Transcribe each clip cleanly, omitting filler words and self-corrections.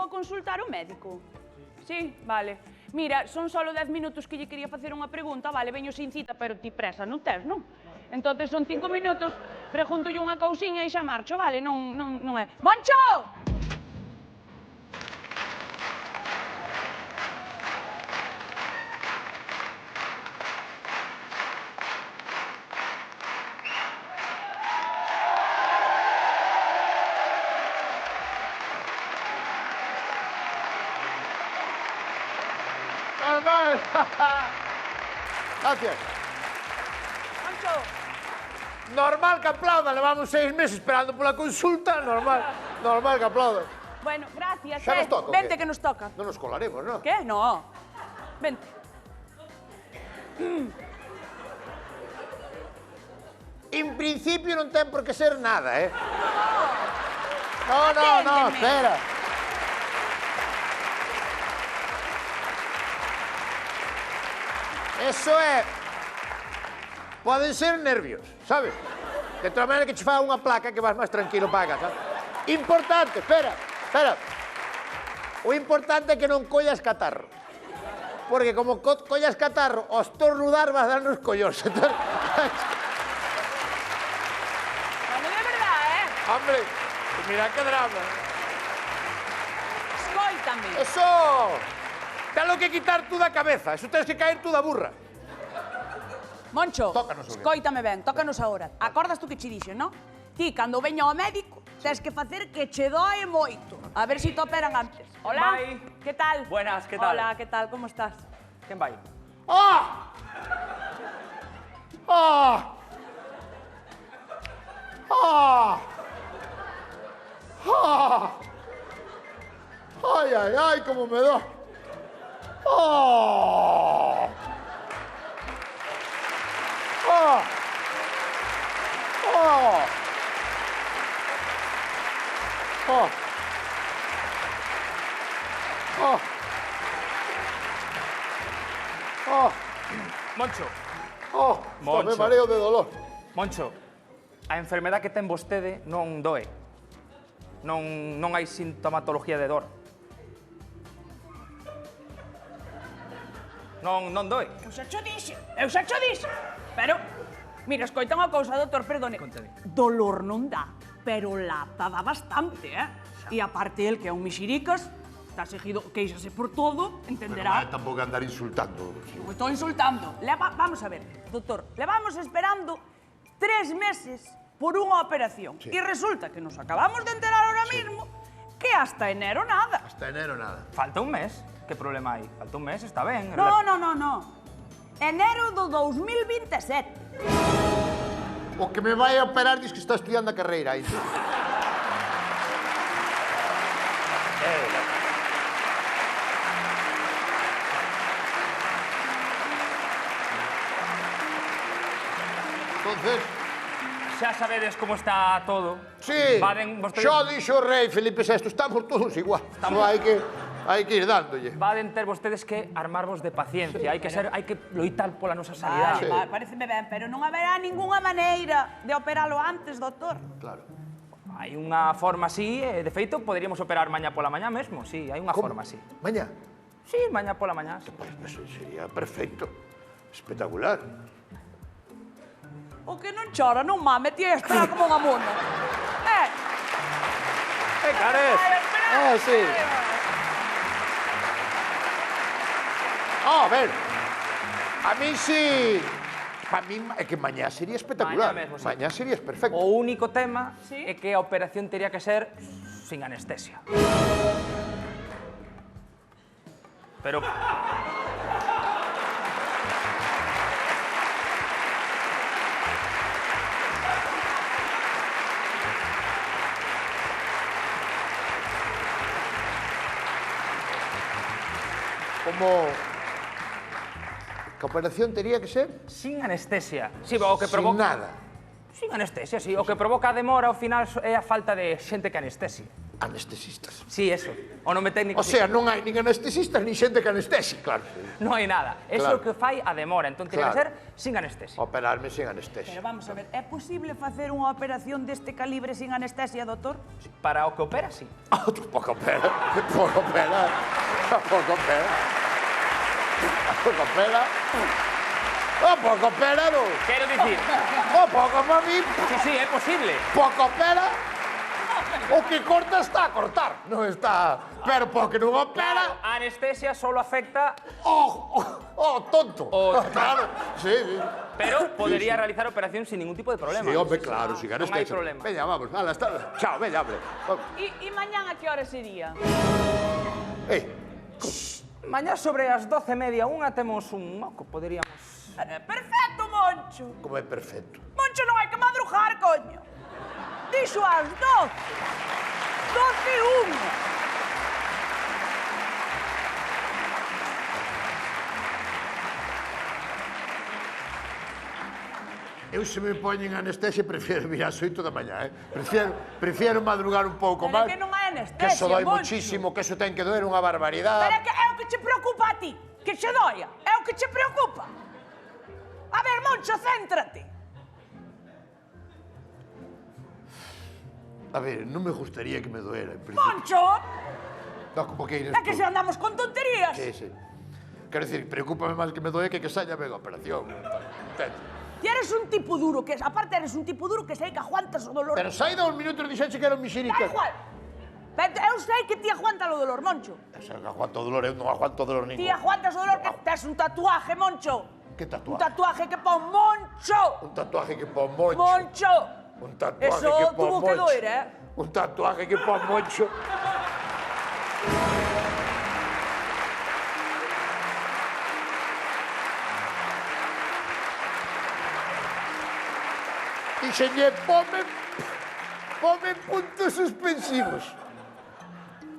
a consultar o médico? Sí, vale. Mira, son solo 10 minutos que lle quería facer unha pregunta, vale, veño sin cita, pero ti presa non tes, non? Entonces son 5 minutos, preguntolle unha cousiña e xa marcho, vale? Non é... Moncho! Normal. Gracias. Moncho! Normal que aplaudan, levamos 6 meses esperando pola consulta, normal que aplaudan. Bueno, gracias, Xa nos toca, o Vente qué? que nos toca. Non nos colaremos, non? Que? No. Vente. En principio non ten por que ser nada, No, Aténdeme. espera. Eso é... Poden ser nervios, sabes? De toda maneira que che fa unha placa que vas máis tranquilo para casa. Importante, espera. O importante é que non collas catarro. Porque como collas catarro, ao estornudar vas dar nos collóns. Bueno, de verdad, Hombre, mira que drama. Escoítame. Eso... Telo que quitar tú da cabeza, eso tens que caer tú da burra. Moncho, Tócanos o que. escoítame ben, tócanos agora. Acordas tú que che dixen, non? Ti, cando veña ao médico, tens que facer que che doe moito. A ver si te operan antes. Hola, Vai. que tal? Buenas, que tal? Hola, que tal, como estás? Quen vai? ¡Ah! ¡Ah! ¡Ah! ¡Ah! ¡Ay, ay, ay, cómo me da! ¡Ah! ¡Ah! ¡Ah! ¡Ah! ¡Ah! ¡Ah! Moncho, ¡Oh! Moncho. Me mareo de dolor. Moncho, a enfermedad que ten vostede non doe. Non hai sintomatología de dor. Non doe. Eu xa cho dixen. Pero, mira, escoita unha cousa, doutor, perdone. Contade. Dolor non dá, pero lata dá bastante, E aparte el, que é un mixiricas, está seguido, queixase por todo, entenderá. Tampouco andar insultando. Me estou insultando. Vamos a ver, doutor, levamos esperando 3 meses por unha operación. Sí. E resulta que nos acabamos de enterar ahora mismo que hasta enero nada. Hasta enero nada. Falta un mes. Que problema hai? Falta un mes, está ben. No. Enero do 2027. O que me vai a operar diz que está estudiando a carreira aí. Entonces, Xa sabedes como está todo. sí, Vaden vostedes... xo dixo o rei Felipe VI, estamos todos igual. Só hai que ir dándolle. Vaden ter vostedes que armarvos de paciencia. Hai que loitar pola nosa sanidade. Vale, pareceme ben, pero non haberá ningunha maneira de operalo antes, doutor. Claro. Hai unha forma así, de feito, poderíamos operar mañá pola mañá mesmo, sí, hai unha forma así. Mañá. Sí, mañá pola mañá. Pues eso sería perfecto. Espectacular. O que non chora, non mame, ti está como unha mona. Cares. Sí. A ver. A mí sí. Para mí é que mañá sería espectacular. Mañá mesmo, sí. Mañá sería perfecto. O único tema Sí. é que a operación tería que ser sin anestesia. Pero... Como... Que a operación tería que ser Sin anestesia. Sí, o que provoca... sin nada. Sin anestesia, sí. O que provoca a demora ao final é a falta de xente que anestesia. anestesistas. Sí, eso. O nome técnico. O sea, non hai nin anestesistas nin xente que anestesi, claro. Non hai nada. Eso é o que fai a demora. Entón, tiene que ser sin anestesia. Operarme sin anestesia. Pero vamos a ver, é posible facer unha operación deste calibre sin anestesia, doutor? Para o que opera, sí. Pouco opera. Pouco opera. Pouco opera. Pouco opera. Pouco opera, non. Quero dicir... Pouco, mami. Sí, é posible. Pouco opera. O que corta está a cortar, non está... Pero porque non opera... Claro, a anestesia solo afecta... tonto. Claro, sí. Pero podería realizar operación sin ningún tipo de problema. Sí, hombre, claro, sin Non hai problema. Veña, vamos, ala, hasta... Chao, veña, hombre. E mañán a que hora sería? Mañá sobre as 12:30, unha temos un moco, poderíamos... Perfecto, Moncho. Como é perfecto. Moncho, non hai que madrugar, coño. Dixo ás 12. 12:01. Eu se me poñen anestesia prefiero vir ás 8 da mañá, Prefiero madrugar un pouco máis. Pero que non hai anestesia, Que eso doi Moncho. muchísimo, que eso ten que doer unha barbaridade. Pero que é o que che preocupa a ti, que che doia. É o que che preocupa. A ver, Moncho, céntrate. A ver, non me gustaría que me doera, en principio. Moncho! No, como que É que se andamos con tonterías. Sí. Quero dicir, preocúpame máis que me doe que saia ben a operación. Ti eres un tipo duro, que aparte eres un tipo duro que sei que aguantas o dolor. Pero sai 2 minutos dixenche que era un mixirica. Da igual. Pero eu sei que ti aguantas o dolor, Moncho. Esa que aguanto o dolor, eu non aguanto o dolor ningún. Ti aguantas o dolor que tes un tatuaje, Moncho. Que tatuaje? Un tatuaje que pon Moncho. Un tatuaje que pon Moncho. Moncho. Un tatuaje Eso que pon tuvo que Moncho. doer, Un tatuaje que pon Moncho. Dixenlle, pome puntos suspensivos.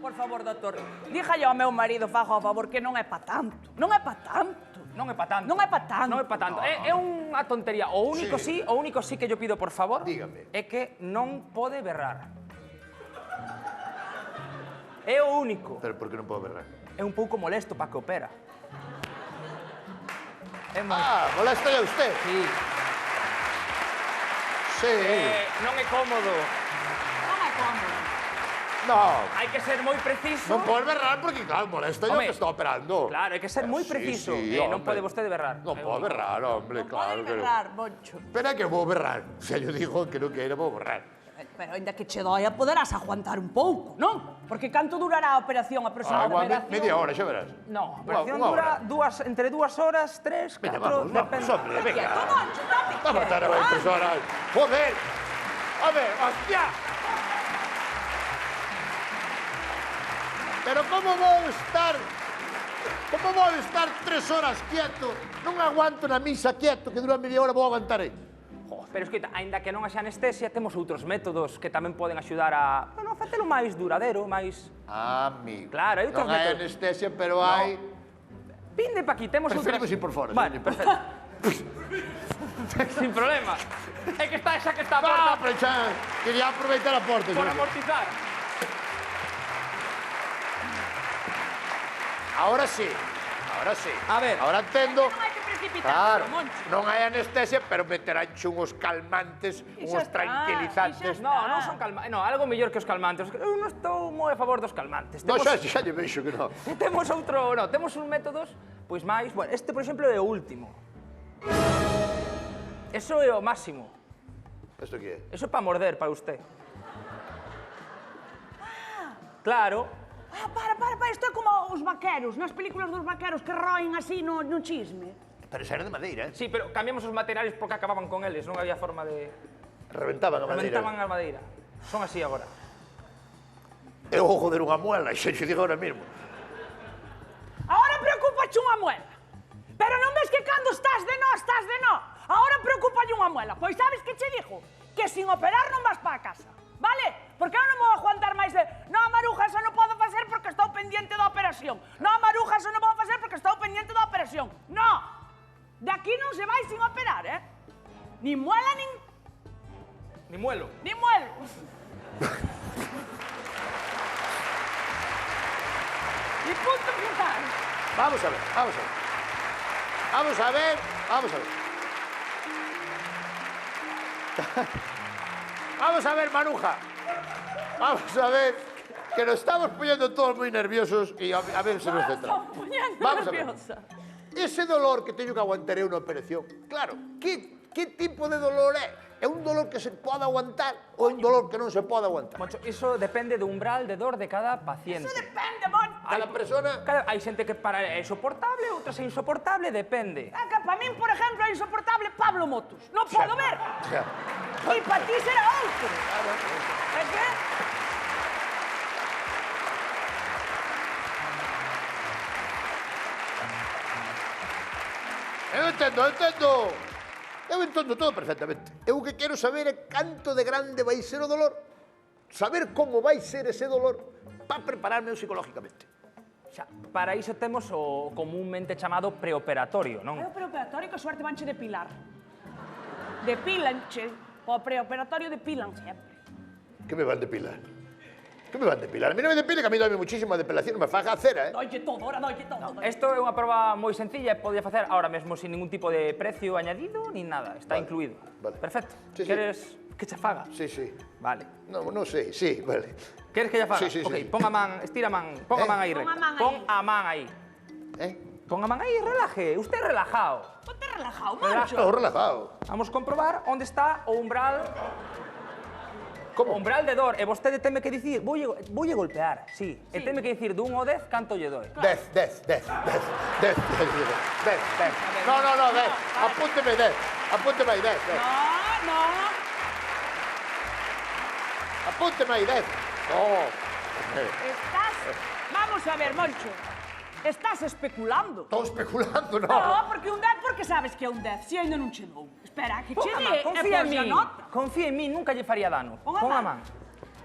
Por favor, doctor, díxalle ao meu marido, fajo a favor, que non é pa tanto. Non é pa tanto. Non é pa tanto. Non é pa tanto. Non é pa tanto. É unha tontería. O único sí que yo pido, por favor, Dígame. é que non pode berrar. É o único. Pero por que non podo berrar? É un pouco molesto para que opera. É moi... Molesta a usted. Sí. Sí. Non é cómodo. Non é cómodo. No. Hai que ser moi preciso. Non podes berrar porque, claro, molesta yo Home, que estou operando. Claro, hai que ser moi preciso. Non pode vostede berrar. Non podo berrar, hombre, claro. Pode berrar, Moncho. Espera que vou berrar. Se yo digo que non queira, vou berrar. Pero ainda que che doia, poderás aguantar un pouco, non? Porque canto durará a operación, a próxima operación? Media hora, xa verás. No, a operación Unha dura entre 2 horas, 3, 4, Veña, vamos, hombre, venga. Quieto, Moncho, date Vamos a estar a 3 horas. Joder. A ver, hostia. Pero como vou estar 3 horas quieto? Non aguanto na misa quieto, que dura media hora, vou aguantar aí. Pero escoita, aínda que non haxa anestesia, temos outros métodos que tamén poden axudar a facelo máis duradeiro, máis... Amigo. Claro, hai outros Non hai métodos. anestesia, pero hai... Vinde pa aquí, temos outras... Preferimos ir por fora. Vale, perfecto. Sin problema. É que está esa que está a No, porta pero xa, quería aproveitar a porta. por xa. amortizar. Ahora sí. A ver. Ahora entendo. Non hai que precipitar, Claro, Moncho. non hai anestesia, pero meteránche uns calmantes, Iso uns está, tranquilizantes. iso No, non son calmantes. No, algo mellor que os calmantes. Eu non estou moi a favor dos calmantes. No, Temos- xa lle veixo que non. Temos outro, temos un métodos pois máis, bueno, este por exemplo é o último. Eso é o máximo. Isto que é? Eso é para morder para usted. Claro. Para, isto é como os vaqueros, nas películas dos vaqueros que roen así no chisme. Pero xa era de madeira, Sí, pero cambiamos os materiales porque acababan con eles, non había forma de... Reventaban a madeira. Reventaban a madeira. Son así agora. Eu vou joder unha muela, xa xe digo ahora mesmo. Ahora preocupache unha muela. Pero non ves que cando estás de no. Ahora preocupalle unha muela. Pois sabes que che digo? Que sin operar non vas para casa. Vale? Porque eu non vou aguantar máis de... Non, Maruja, eso non podo facer porque estou pendiente da operación. Non, Maruja, eso non podo facer porque estou pendiente da operación. Non! De aquí non se vai sin operar, Ni muela, Ni muelo. Ni muelo. Y punto final. Vamos a ver, vamos a ver. Vamos a ver, vamos a ver. Vamos a ver, Maruja. Vamos a ver, que nos estamos poniendo todos muy nerviosos y a ver se nos centra. Estou poñendo Vamos a ver. nerviosa. Ese dolor que teño que aguantar eu na operación, claro, que tipo de dolor é? É un dolor que se pode aguantar ou é un dolor que non se pode aguantar? Moncho, iso depende do umbral de dor de cada paciente. Eso depende, mon. Cada persona... Hai xente que para é insoportable, outras é insoportable, depende. É que para min, por exemplo, é insoportable Pablo Motos. Non podo ver. Ja. E para ti será outro. É que... Eu entendo todo perfectamente. Eu o que quero saber é canto de grande vai ser o dolor. Saber como vai ser ese dolor para prepararme psicológicamente. Xa, para iso temos o comúnmente chamado preoperatorio, non? É o preoperatorio que suerte vanche depilar. Depílanche. O preoperatorio depilan sempre. Que me van depilar? Que me van depilar? A mí non me depile, que a mí dame muchísima depilación, me faga cera, Dolle todo, ahora dolle todo. Isto é unha proba moi sencilla e podía facer ahora mesmo sin ningún tipo de precio añadido ni nada, está Vale, incluído. vale. Perfecto. Sí, sí. Queres que che faga? Sí, sí. Vale. Non sei, sí, vale. Queres que lle faga? Sí, sí, Ok, sí. pon a man, estira a man, pon a man aí. Pon a man aí. Pon a man aí. Pon a man aí, relaje, usted relajado. Ponte relajado, Relaxa. macho. Oh, relajado. Vamos comprobar onde está o umbral. Como? O umbral de dor, e vostede teme que dicir, voulle golpear, sí. E teme que dicir dun ao 10 canto lle doe. 10. No, 10. Apúnteme 10. Apúnteme aí 10. No. Apúnteme aí 10. Oh. Estás... Vamos a ver, Moncho. Estás especulando. Estou especulando, no. No, porque un 10, porque sabes que é un 10, se ainda non che dou. Espera, que che dé e Confía en pois a min, nota. confía en min, nunca lle faría dano. Pon a Pon a man. man.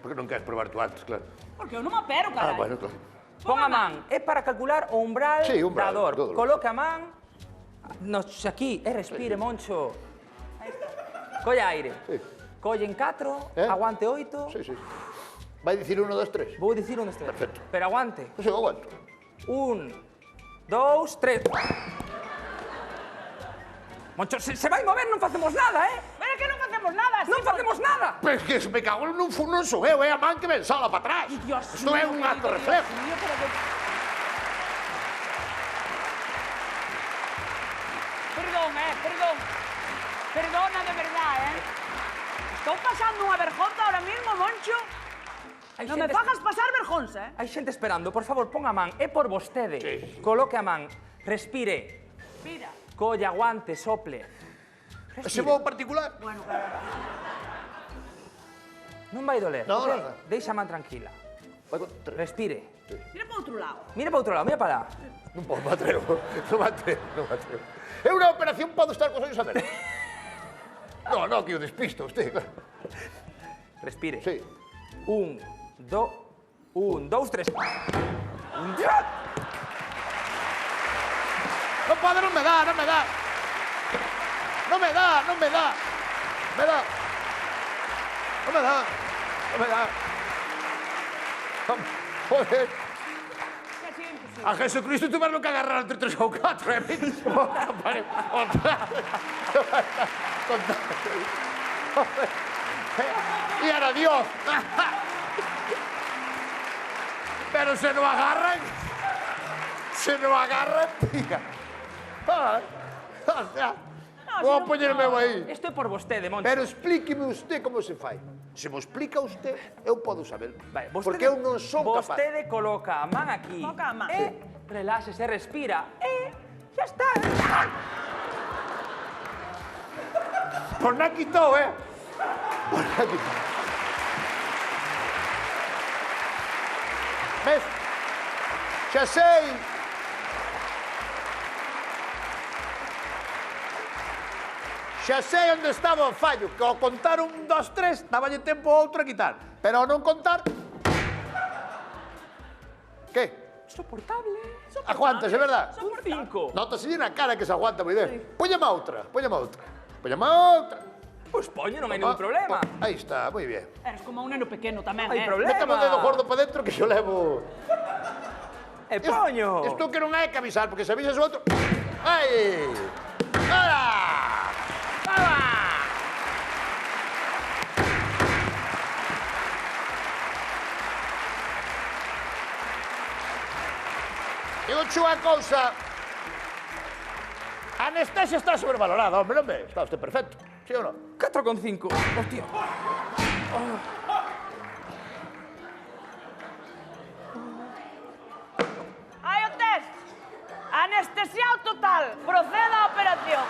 Porque non queres probar tú antes, claro. Porque eu non me apero, carai. Bueno, claro. Pon a man, é para calcular o umbral, Sí, umbral, da dor. do dolor. Coloque a man aquí e respire, Moncho. Colle aire. Sí. Colle en 4, aguante 8. Sí. Vai dicir 1, 2, 3. Vou dicir onde este. Perfecto. Pero aguante. Non sei, aguanto. 1, 2, 3. Moncho, se vai mover non facemos nada, Pero é que non facemos nada. Non facemos nada. Pero é que se me cago non son eu, é a man que ven sola para atrás. Dios Isto é un acto reflejo. Perdón. Perdona de verdad, Estou pasando unha vergonza ahora mismo, Moncho. Hai Non me xente- fagas pasar vergonza, Hai xente esperando, por favor, pon a man, é por vostede. Sí. Coloque a man, respire, Mira. colle, aguante, sople. Ese voo particular? Bueno, claro. Non vai doler, No, ok? no. Deixa a man tranquila. Vai con 3. Respire. Mira para outro lado. Mira para outro lado, mira para lá. Non podo, me atrevo. Non me atrevo. É unha operación, podo estar cos ollos abertos. No, que o despista usted, claro. Respire. Sí. 1, 2, 3. Non pode, non me dá. Me dá. Non me dá. Joder. Casi imposible. A Jesucristo tuveron que agarrar entre 3 ou 4, E era Dios. Pero se non agarran, pica. O sea, vou a poñerme aí. Isto é por vostede, Moncho. Pero explíqueme usted como se fai. Se me explica usted, eu podo saber. Vale, Porque eu non son capaz. Vostede coloca a man aquí. Coloca a man. E reláxese, respira. E xa está. Por na quitou, Por na quitou. Ves? Xa sei. Xa sei onde estaba o fallo, que ao contar 1, 2, 3, daballe tempo ao outro a quitar. Pero ao non contar... Que? Soportable. Aguantas, é verdad? Un 5. Notase na cara que se aguanta moi ben. Póñeme outra. Pois poño, non hai ningún problema. Aí está, moi bien. Eres como un neno pequeno tamén, Hai problema. Métame o dedo gordo para dentro que xo levo. E poño! Isto que non hai que avisar, porque se avisas o outro... Ai! Ora! Toma! Digo unha cousa... A anestesia está sobrevalorada, hombre, non ve? Está usted perfecto, sí ou non? 4,5. Hostia. Hai o test. Anestesiado total. Proceda a operación.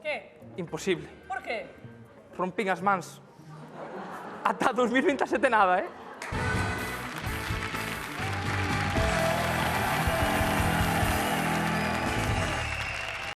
Que? Imposible. Por que? Rompín as mans. Ata 2027 nada, eh?